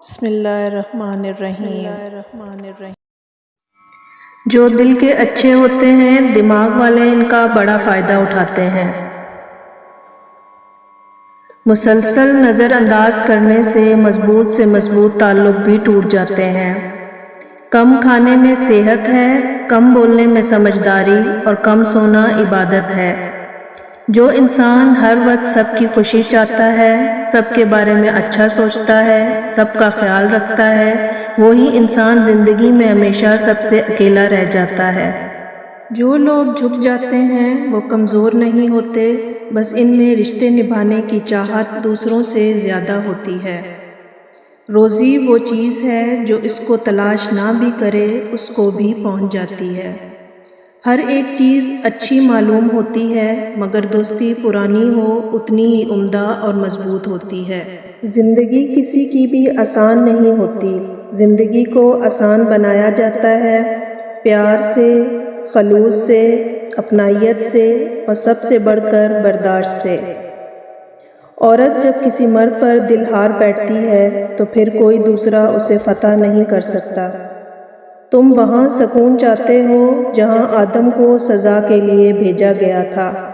بسم اللہ الرحمن الرحیم۔ جو دل کے اچھے ہوتے ہیں دماغ والے ان کا بڑا فائدہ اٹھاتے ہیں۔ مسلسل نظر انداز کرنے سے مضبوط تعلق بھی ٹوٹ جاتے ہیں۔ کم کھانے میں صحت ہے، کم بولنے میں سمجھداری اور کم سونا عبادت ہے۔ جو انسان ہر وقت سب کی خوشی چاہتا ہے، سب کے بارے میں اچھا سوچتا ہے، سب کا خیال رکھتا ہے، وہی انسان زندگی میں ہمیشہ سب سے اکیلا رہ جاتا ہے۔ جو لوگ جھک جاتے ہیں وہ کمزور نہیں ہوتے، بس ان میں رشتے نبھانے کی چاہت دوسروں سے زیادہ ہوتی ہے۔ روزی وہ چیز ہے جو اس کو تلاش نہ بھی کرے اس کو بھی پہنچ جاتی ہے۔ ہر ایک چیز اچھی معلوم ہوتی ہے مگر دوستی پرانی ہو اتنی ہی عمدہ اور مضبوط ہوتی ہے۔ زندگی کسی کی بھی آسان نہیں ہوتی، زندگی کو آسان بنایا جاتا ہے پیار سے، خلوص سے، اپنائیت سے اور سب سے بڑھ کر برداشت سے۔ عورت جب کسی مرد پر دل ہار بیٹھتی ہے تو پھر کوئی دوسرا اسے فتح نہیں کر سکتا۔ تم وہاں سکون چاہتے ہو جہاں آدم کو سزا کے لیے بھیجا گیا تھا۔